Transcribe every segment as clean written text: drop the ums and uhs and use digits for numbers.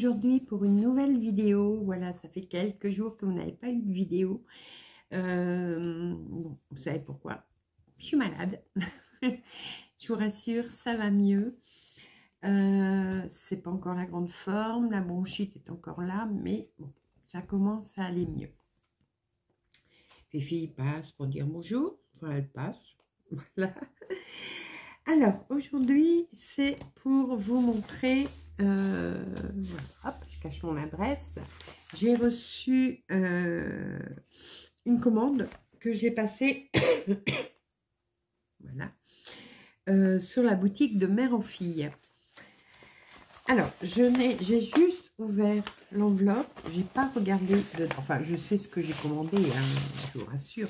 aujourd'hui pour une nouvelle vidéo. Voilà, ça fait quelques jours que vous n'avez pas eu de vidéo. Bon, vous savez pourquoi? Je suis malade. Je vous rassure, ça va mieux. C'est pas encore la grande forme, la bronchite est encore là, mais bon, ça commence à aller mieux. Fifi passe pour dire bonjour. Enfin, elle passe. Voilà. Alors, aujourd'hui, c'est pour vous montrer... hop, je cache mon adresse. J'ai reçu une commande que j'ai passée voilà, sur la boutique de Mère en Fille. Alors, j'ai juste ouvert l'enveloppe. J'ai pas regardé dedans. Enfin, je sais ce que j'ai commandé, hein, je vous rassure.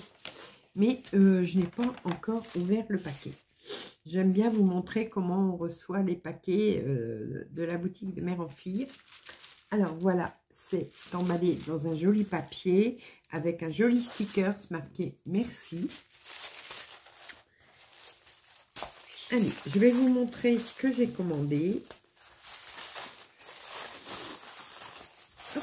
Mais je n'ai pas encore ouvert le paquet. J'aime bien vous montrer comment on reçoit les paquets de la boutique de Mère en Fille. Alors voilà, c'est emballé dans un joli papier avec un joli sticker marqué merci. Allez, je vais vous montrer ce que j'ai commandé. Hop.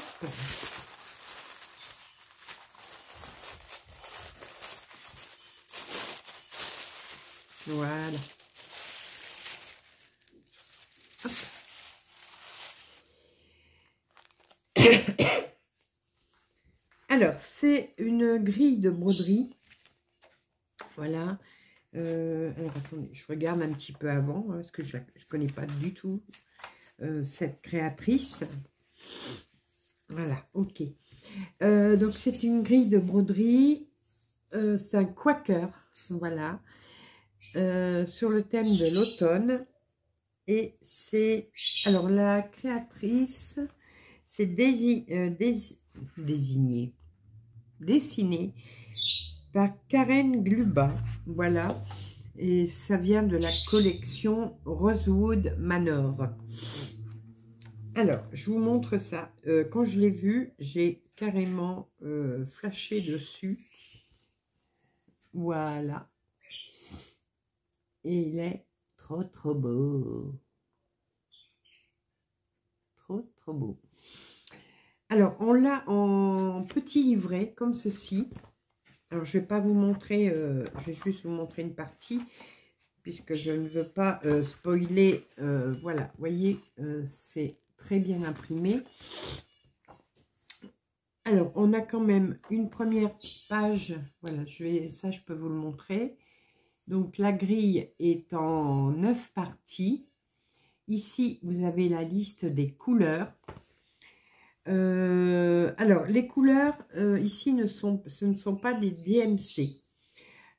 Voilà. Hop. Alors, c'est une grille de broderie. Voilà. Alors, attendez, je regarde un petit peu avant, hein, parce que je ne connais pas du tout cette créatrice. Voilà, ok. Donc, c'est une grille de broderie. C'est un quaker, voilà. Sur le thème de l'automne. Et c'est... Alors, la créatrice, c'est dessiné par Karen Gluba, voilà, et ça vient de la collection Rosewood Manor. Alors, je vous montre ça. Quand je l'ai vu, j'ai carrément flashé dessus. Voilà. Et il est trop beau. Trop beau. Alors, on l'a en petit livret, comme ceci. Alors, je ne vais pas vous montrer, je vais juste vous montrer une partie, puisque je ne veux pas spoiler. Voilà, vous voyez, c'est très bien imprimé. Alors, on a quand même une première page. Voilà, ça, je peux vous le montrer. Donc, la grille est en 9 parties. Ici, vous avez la liste des couleurs. Alors, les couleurs, ici, ce ne sont pas des DMC.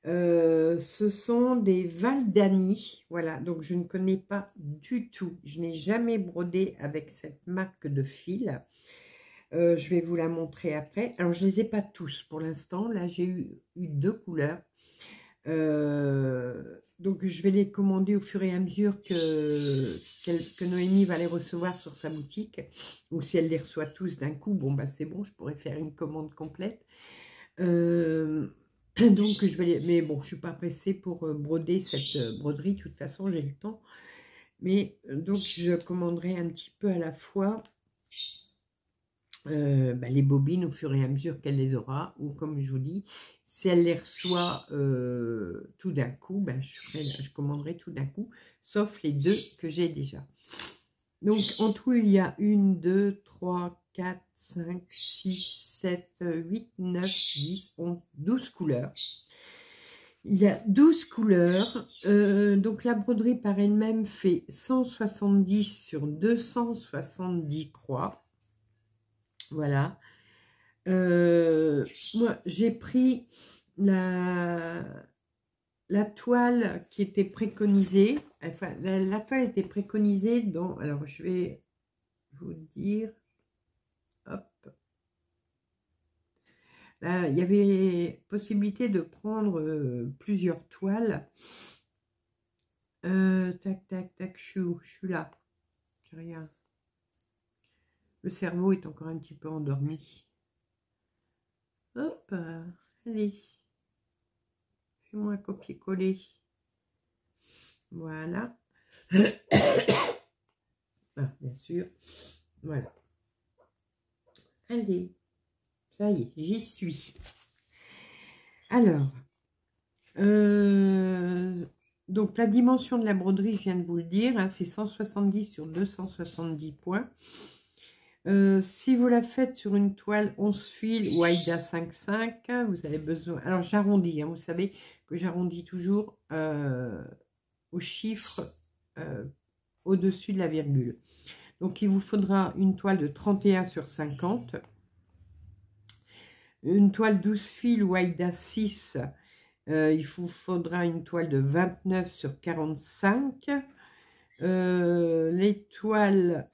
Ce sont des Valdani. Voilà, donc je ne connais pas du tout. Je n'ai jamais brodé avec cette marque de fil. Je vais vous la montrer après. Alors, je ne les ai pas tous pour l'instant. Là, j'ai eu 2 couleurs. Donc, je vais les commander au fur et à mesure que Noémie va les recevoir sur sa boutique. Ou si elle les reçoit tous d'un coup, bon, bah c'est bon, je pourrais faire une commande complète. Donc, je vais les... Mais bon, je ne suis pas pressée pour broder cette broderie. De toute façon, j'ai le temps. Mais donc, je commanderai un petit peu à la fois les bobines au fur et à mesure qu'elle les aura. Ou comme je vous dis, si elle les reçoit tout d'un coup, je commanderai tout d'un coup, sauf les 2 que j'ai déjà. Donc, en tout, il y a 1, 2, 3, 4, 5, 6, 7, 8, 9, 10, 11, 12 couleurs. Il y a 12 couleurs. Donc, la broderie par elle-même fait 170 sur 270 croix. Voilà. Moi, j'ai pris la toile qui était préconisée. Enfin, la toile était préconisée dans... Alors, je vais vous dire... Hop. Là, il y avait possibilité de prendre plusieurs toiles. Tac, tac, tac, je suis là. J'ai rien. Le cerveau est encore un petit peu endormi. Hop, allez. Fais-moi un copier-coller. Voilà. Ah, bien sûr. Voilà. Allez, ça y est, j'y suis. Alors, donc la dimension de la broderie, je viens de vous le dire, hein, c'est 170 sur 270 points. Si vous la faites sur une toile 11 fils ou Aïda 5,5, vous avez besoin... Alors j'arrondis, hein, vous savez que j'arrondis toujours au chiffre au-dessus de la virgule. Donc il vous faudra une toile de 31 sur 50. Une toile 12 fils ou Aïda 6, il vous faudra une toile de 29 sur 45. Les toiles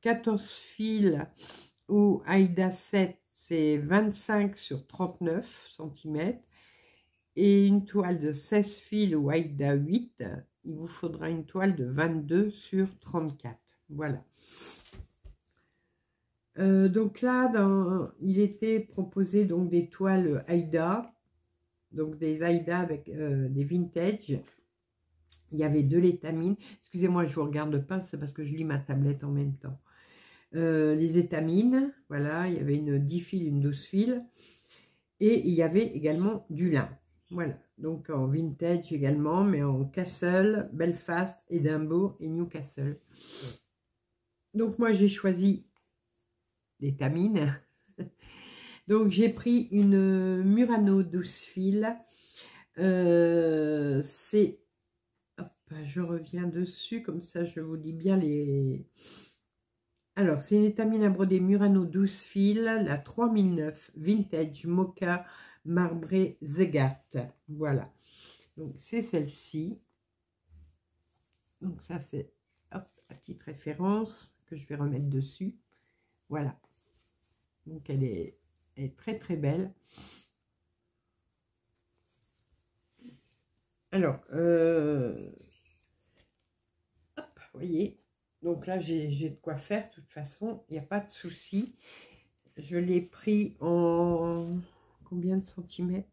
14 fils ou Aïda 7, c'est 25 sur 39 cm. Et une toile de 16 fils ou Aïda 8, il vous faudra une toile de 22 sur 34. Voilà. Donc là, il était proposé donc des toiles Aïda, donc des Aïda avec des vintage. Il y avait de l'étamine. Excusez-moi, je ne vous regarde pas, c'est parce que je lis ma tablette en même temps. Les étamines, voilà, il y avait une 10 fils, une 12 fils. Et il y avait également du lin. Voilà, donc en vintage également, mais en Castle, Belfast, Édimbourg et Newcastle. Donc moi, j'ai choisi l'étamine. Donc j'ai pris une Murano 12 fils. C'est... Hop, je reviens dessus, comme ça je vous dis bien les... Alors, c'est une étamine à broder Murano 12 fils, la 3009 Vintage Mocha Marbré Zegat. Voilà. Donc, c'est celle-ci. Donc, ça, c'est à petite référence que je vais remettre dessus. Voilà. Donc, elle est très, très belle. Alors, hop, vous voyez. Donc là, j'ai de quoi faire, de toute façon, il n'y a pas de souci. Je l'ai pris en combien de centimètres?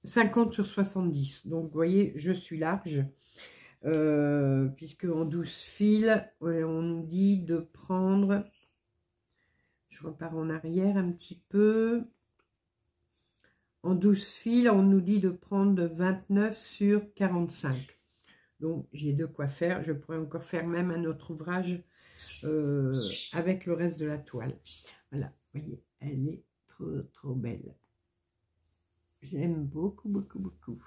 50 sur 70. Donc, vous voyez, je suis large. Puisque en 12 fils, on nous dit de prendre... Je repars en arrière un petit peu. En 12 fils, on nous dit de prendre de 29 sur 45. Donc, j'ai de quoi faire. Je pourrais encore faire même un autre ouvrage avec le reste de la toile. Voilà, vous voyez, elle est trop, trop belle. J'aime beaucoup, beaucoup, beaucoup.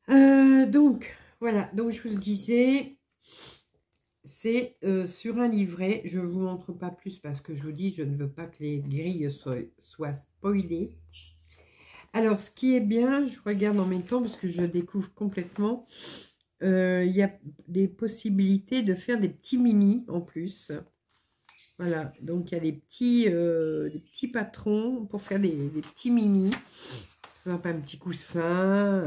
Donc, voilà. Donc, je vous disais, c'est sur un livret. Je ne vous montre pas plus parce que je vous dis, je ne veux pas que les grilles soient spoilées. Alors, ce qui est bien, je regarde en même temps parce que je découvre complètement. Il y a des possibilités de faire des petits mini en plus. Voilà, donc il y a des petits patrons pour faire des petits mini. Par exemple, un petit coussin,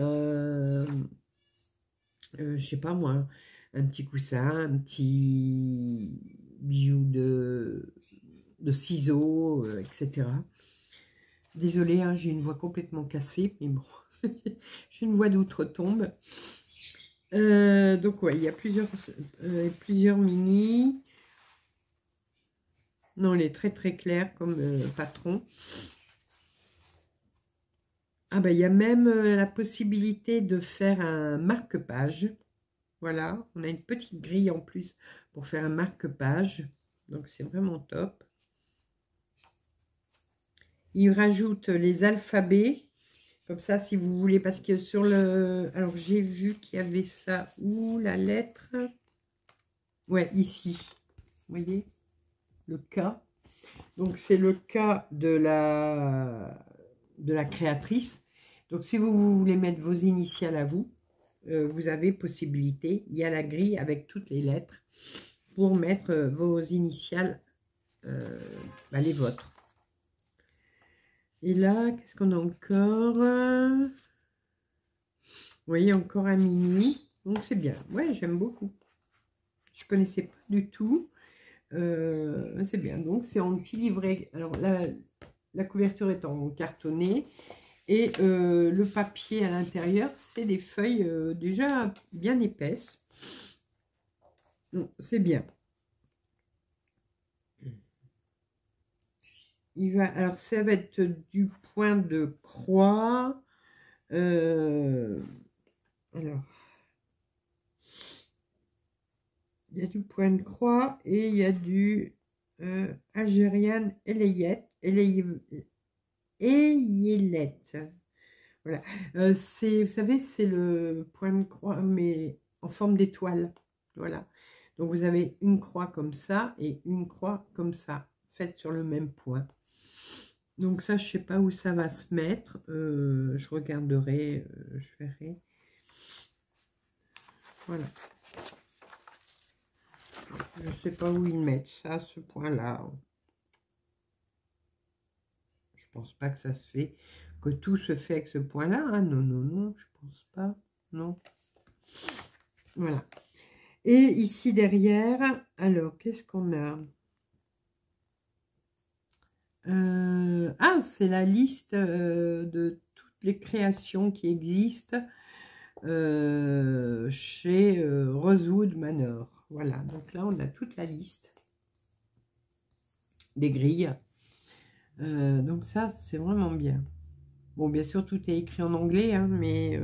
je sais pas moi, un petit coussin, un petit bijou de ciseaux, etc. Désolée, hein, j'ai une voix complètement cassée, mais bon, j'ai une voix d'outre-tombe. Donc ouais, il y a plusieurs mini. Non, elle est très très claire comme patron. Ah ben, il y a même la possibilité de faire un marque-page. Voilà, on a une petite grille en plus pour faire un marque-page. Donc c'est vraiment top. Il rajoute les alphabets. Comme ça, si vous voulez, parce que sur le... Alors, j'ai vu qu'il y avait ça. Où la lettre? Ouais, ici. Vous voyez? Le K. Donc, c'est le K de la créatrice. Donc, si vous voulez mettre vos initiales à vous, vous avez possibilité. Il y a la grille avec toutes les lettres pour mettre vos initiales, les vôtres. Et là, qu'est-ce qu'on a encore? Vous voyez, encore un mini. Donc, c'est bien. Ouais, j'aime beaucoup. Je ne connaissais pas du tout. C'est bien. Donc, c'est en petit livret. Alors, la couverture est en cartonné. Et le papier à l'intérieur, c'est des feuilles déjà bien épaisses. C'est bien. alors ça va être du point de croix. Alors, il y a du point de croix et il y a du algérienne Eyelette. Voilà. Vous savez, c'est le point de croix, mais en forme d'étoile. Voilà. Donc, vous avez une croix comme ça et une croix comme ça, faite sur le même point. Donc, ça, je ne sais pas où ça va se mettre. Je regarderai, je verrai. Voilà. Je ne sais pas où ils mettent ça, ce point-là. Je pense pas que ça se fait, que tout se fait avec ce point-là. Hein. Non, non, non, je pense pas. Non. Voilà. Et ici derrière, alors, qu'est-ce qu'on a? Ah, c'est la liste de toutes les créations qui existent chez Rosewood Manor. Voilà, donc là, on a toute la liste des grilles. Donc ça, c'est vraiment bien. Bon, bien sûr, tout est écrit en anglais, hein, mais...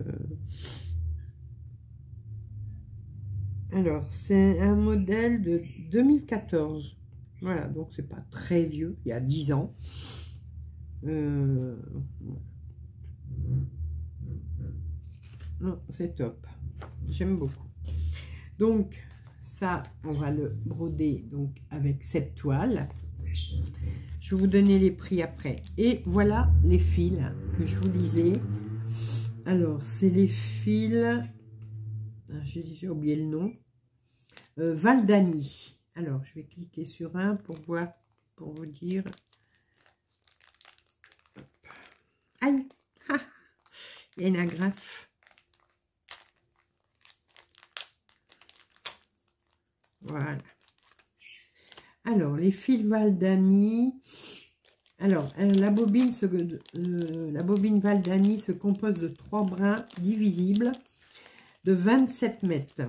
Alors, c'est un modèle de 2014. Voilà, donc c'est pas très vieux, il y a 10 ans. Non, c'est top. J'aime beaucoup. Donc, ça, on va le broder donc avec cette toile. Je vais vous donner les prix après. Et voilà les fils que je vous disais. Alors, c'est les fils... J'ai déjà oublié le nom. Valdani. Alors, je vais cliquer sur un pour voir, pour vous dire. Aïe, ah, il y a une agrafe. Voilà. Alors, les fils Valdani. Alors, la bobine Valdani se compose de 3 brins divisibles de 27 mètres.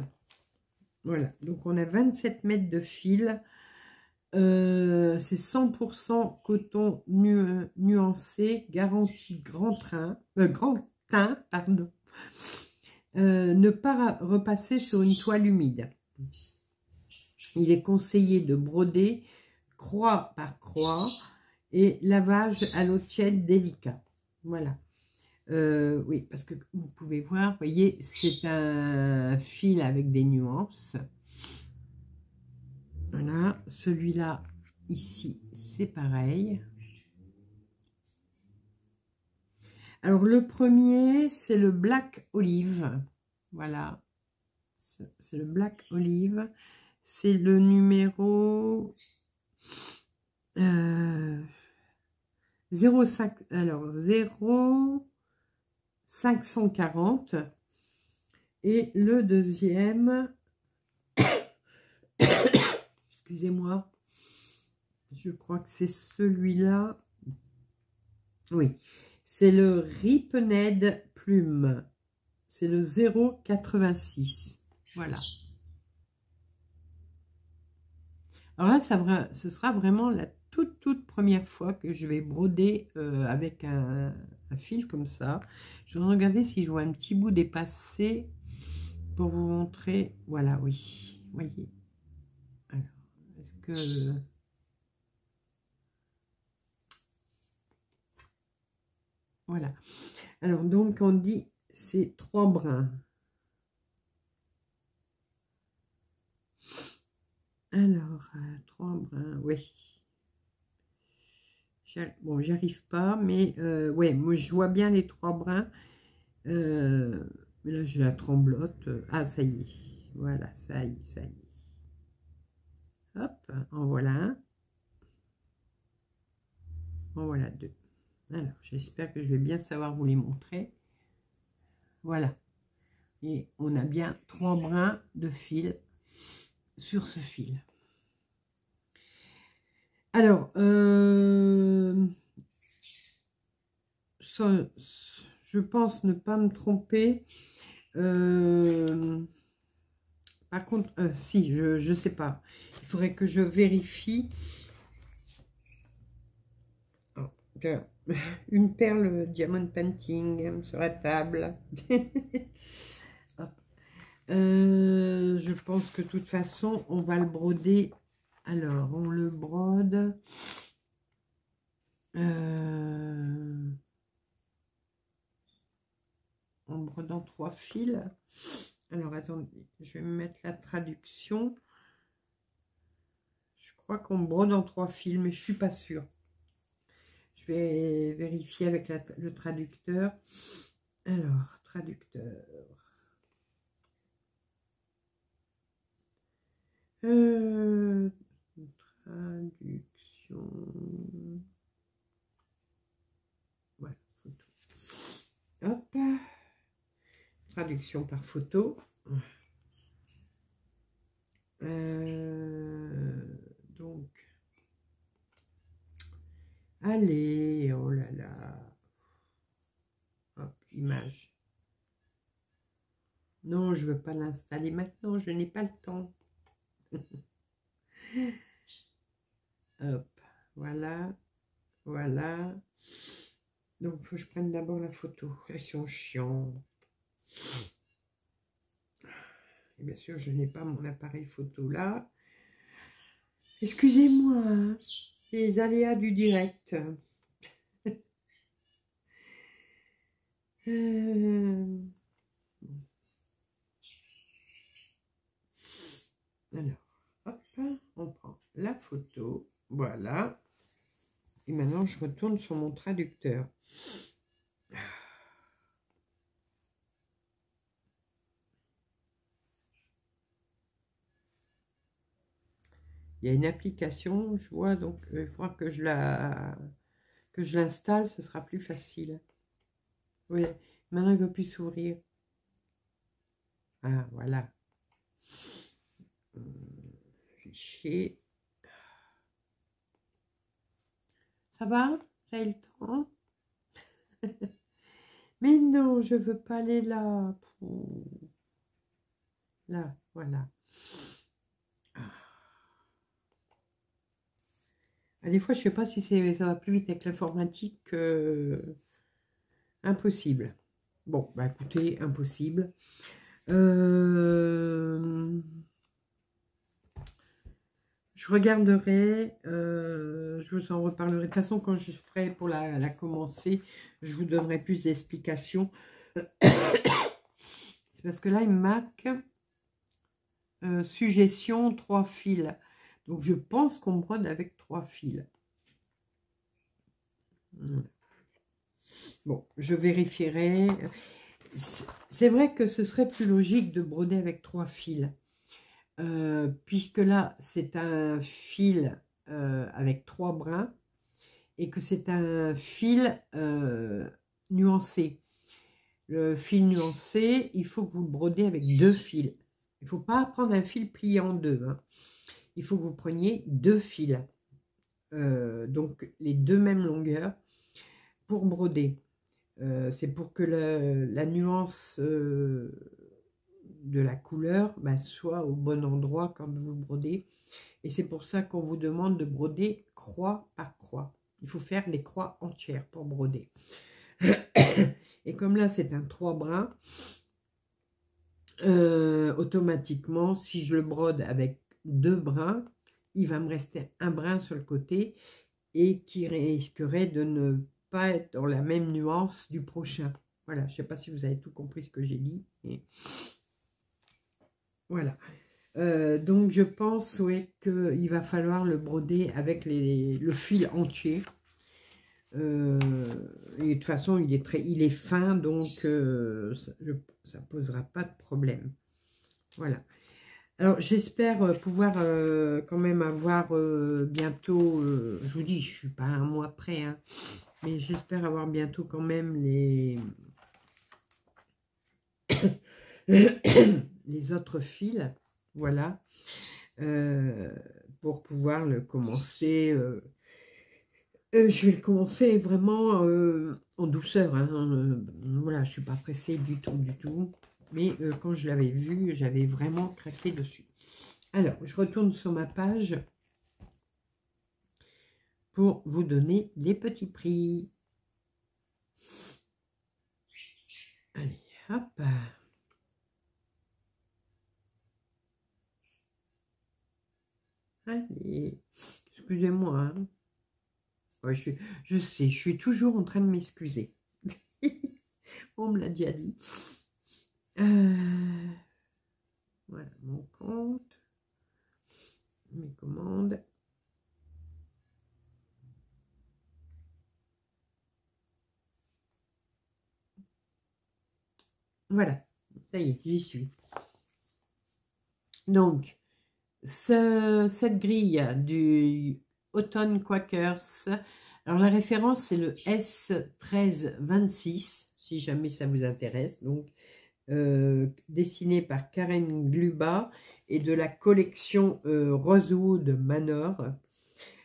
Voilà, donc on a 27 mètres de fil. C'est 100% coton nuancé, garantie grand teint, pardon. Ne pas repasser sur une toile humide. Il est conseillé de broder croix par croix et lavage à l'eau tiède délicat. Voilà. Oui, parce que vous pouvez voir, vous voyez, c'est un fil avec des nuances. Voilà, celui-là, ici, c'est pareil. Alors, le premier, c'est le Black Olive. Voilà, c'est le Black Olive. C'est le numéro 0,5, alors 0,540. Et le deuxième, excusez-moi, je crois que c'est celui-là. Oui, c'est le Ripned Plume. C'est le 0,86. Voilà. Alors là, ce sera vraiment la toute première fois que je vais broder avec un fil comme ça. Je vais regarder si je vois un petit bout dépassé pour vous montrer. Voilà, oui. Voyez. Alors, est-ce que... Voilà. Alors, donc, on dit c'est 3 brins. Alors, 3 brins, oui. Bon, j'y arrive pas, mais ouais, moi je vois bien les 3 brins. Mais là, je la tremblote. Ah, ça y est. Voilà, ça y est, ça y est. Hop, en voilà un. En voilà 2. Alors, j'espère que je vais bien savoir vous les montrer. Voilà. Et on a bien 3 brins de fil sur ce fil. Alors, ça, je pense ne pas me tromper. Par contre, si, je sais pas. Il faudrait que je vérifie. Voilà. Une perle diamond painting sur la table. Hop. Je pense que de toute façon, on va le broder. Alors, on le brode. En brodant 3 fils. Alors, attendez, je vais me mettre la traduction. Je crois qu'on brode en 3 fils, mais je suis pas sûre. Je vais vérifier avec le traducteur. Alors, traducteur. Traduction. Voilà, photo. Hop. Traduction par photo. Donc. Allez, oh là là. Hop, image. Non, je ne veux pas l'installer maintenant, je n'ai pas le temps. Hop, voilà, voilà. Donc, il faut que je prenne d'abord la photo. Ils sont chiants. Et bien sûr, je n'ai pas mon appareil photo là. Excusez-moi, hein, les aléas du direct. Alors, hop, on prend la photo, voilà. Et maintenant, je retourne sur mon traducteur. Il y a une application, je vois, donc il faudra que je l'installe, ce sera plus facile. Oui, maintenant, il ne veut plus s'ouvrir. Ah, voilà. Fichier. Ça va? Vous avez le temps? Mais non, je veux pas aller là. Là, voilà. Ah, des fois, je sais pas si ça va plus vite avec l'informatique. Impossible. Bon, bah écoutez, impossible. Je regarderai, je vous en reparlerai. De toute façon, quand je ferai pour la commencer, je vous donnerai plus d'explications. C'est parce que là, il me marque suggestion 3 fils. Donc, je pense qu'on brode avec 3 fils. Bon, je vérifierai. C'est vrai que ce serait plus logique de broder avec 3 fils. Puisque là, c'est un fil avec 3 brins et que c'est un fil nuancé. Le fil nuancé, il faut que vous le brodez avec 2 fils. Il ne faut pas prendre un fil plié en 2. Hein. Il faut que vous preniez 2 fils. Donc, les 2 mêmes longueurs pour broder. C'est pour que la nuance de la couleur soit au bon endroit quand vous brodez. Et c'est pour ça qu'on vous demande de broder croix par croix. Il faut faire des croix entières pour broder. Et comme là, c'est un 3 brins, automatiquement, si je le brode avec 2 brins, il va me rester un brin sur le côté et qui risquerait de ne pas être dans la même nuance du prochain. Voilà, je ne sais pas si vous avez tout compris ce que j'ai dit. Et voilà. Donc, je pense qu'il va falloir le broder avec le fil entier. Et de toute façon, il est fin, donc ça ne posera pas de problème. Voilà. Alors, j'espère pouvoir quand même avoir bientôt, je vous dis, je ne suis pas un mois près, hein, mais j'espère avoir bientôt quand même les autres fils, voilà, pour pouvoir le commencer. Je vais le commencer vraiment en douceur, hein, voilà, je ne suis pas pressée du tout, mais quand je l'avais vu, j'avais vraiment craqué dessus. Alors, je retourne sur ma page. pour vous donner les petits prix. Allez, hop. Allez, excusez-moi. Hein. Ouais, je sais, je suis toujours en train de m'excuser. On me l'a déjà dit. Voilà, mon compte. Mes commandes. Voilà, ça y est, j'y suis. Donc, cette grille du Autumn Quakers, alors la référence c'est le S1326, si jamais ça vous intéresse, donc dessiné par Karen Gluba et de la collection Rosewood Manor.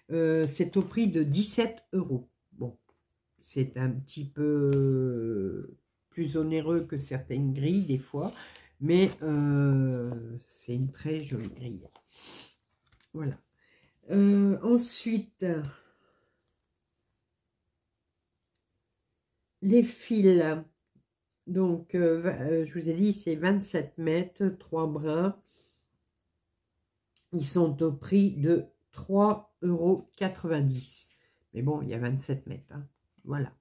C'est au prix de 17 €. Bon, c'est un petit peu plus onéreux que certaines grilles des fois, mais c'est une très jolie grille. Voilà. Ensuite, les fils. Donc, je vous ai dit, c'est 27 mètres, 3 brins. Ils sont au prix de 3,90 €. Mais bon, il y a 27 mètres. Hein. Voilà.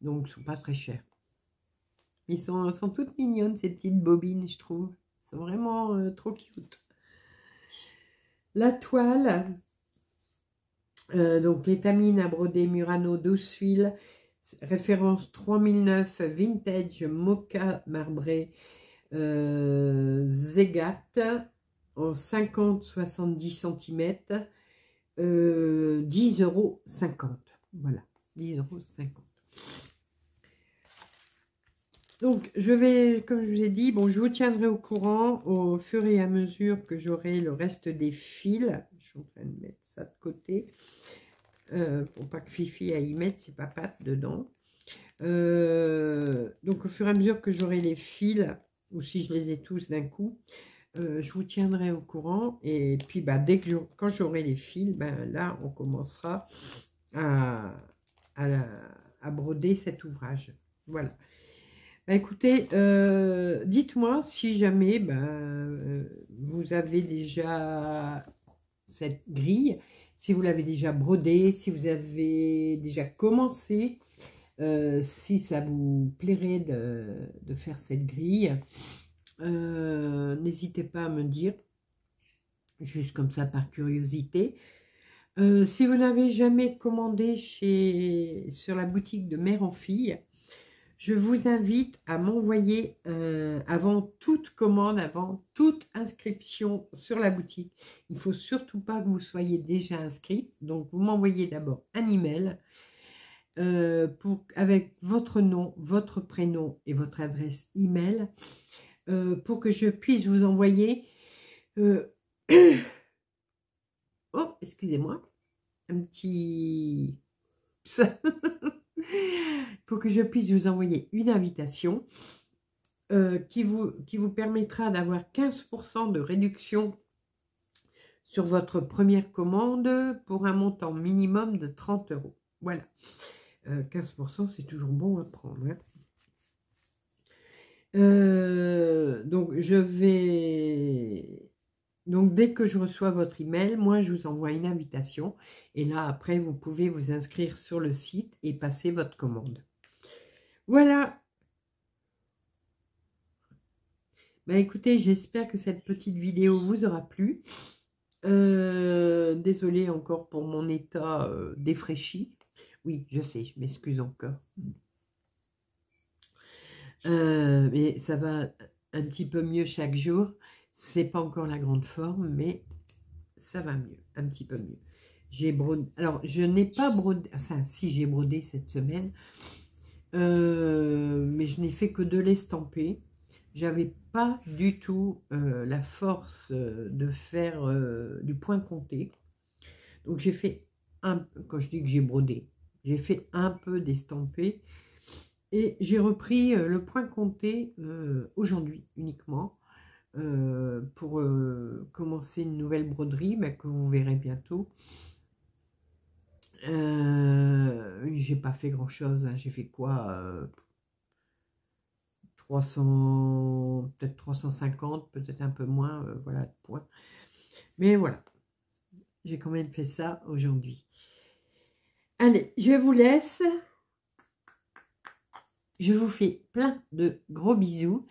Donc, ils ne sont pas très chers. Ils sont toutes mignonnes, ces petites bobines, je trouve. Ils sont vraiment trop cute. La toile, donc l'étamine à broder Murano 12 fils, référence 3009, vintage mocha marbré Zegat en 50-70 cm, 10,50 €. Voilà, 10,50 €. Donc, je vais, comme je vous ai dit, bon, je vous tiendrai au courant au fur et à mesure que j'aurai le reste des fils. Je suis en train de mettre ça de côté. Pour pas que Fifi aille y mettre ses papates dedans. Donc, au fur et à mesure que j'aurai les fils, ou si je les ai tous d'un coup, je vous tiendrai au courant. Et puis, bah, quand j'aurai les fils, ben, là, on commencera à broder cet ouvrage. Voilà. Bah, écoutez, dites-moi si jamais vous avez déjà cette grille, si vous l'avez déjà brodée, si vous avez déjà commencé, si ça vous plairait de faire cette grille. N'hésitez pas à me dire, juste comme ça par curiosité. Si vous n'avez jamais commandé sur la boutique de Mère en Fille, je vous invite à m'envoyer avant toute commande, avant toute inscription sur la boutique. Il ne faut surtout pas que vous soyez déjà inscrite. Donc, vous m'envoyez d'abord un email avec votre nom, votre prénom et votre adresse email pour que je puisse vous envoyer... oh, excusez-moi. Un petit... pour que je puisse vous envoyer une invitation qui vous permettra d'avoir 15% de réduction sur votre première commande pour un montant minimum de 30 €. Voilà. 15%, c'est toujours bon à prendre. Hein. Donc, donc, dès que je reçois votre email, moi, je vous envoie une invitation. Et là, après, vous pouvez vous inscrire sur le site et passer votre commande. Voilà. Bah, écoutez, j'espère que cette petite vidéo vous aura plu. Désolée encore pour mon état défraîchi. Oui, je sais, je m'excuse encore. Mais ça va un petit peu mieux chaque jour. C'est pas encore la grande forme, mais ça va mieux, un petit peu mieux. J'ai brodé. Alors, je n'ai pas brodé. Enfin, si j'ai brodé cette semaine, mais je n'ai fait que de l'estamper. J'avais pas du tout la force de faire du point compté. Donc, j'ai fait quand je dis que j'ai brodé, j'ai fait un peu d'estampé. Et j'ai repris le point compté aujourd'hui uniquement pour commencer une nouvelle broderie que vous verrez bientôt. J'ai pas fait grand chose, hein. J'ai fait quoi 300, peut-être 350, peut-être un peu moins, voilà, point. Mais voilà, j'ai quand même fait ça aujourd'hui. Allez, je vous laisse. Je vous fais plein de gros bisous.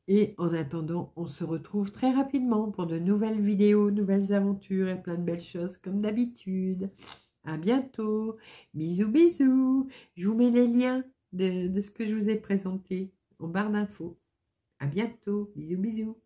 Et en attendant, on se retrouve très rapidement pour de nouvelles vidéos, nouvelles aventures et plein de belles choses comme d'habitude. À bientôt. Bisous, bisous. Je vous mets les liens de ce que je vous ai présenté en barre d'infos. À bientôt. Bisous, bisous.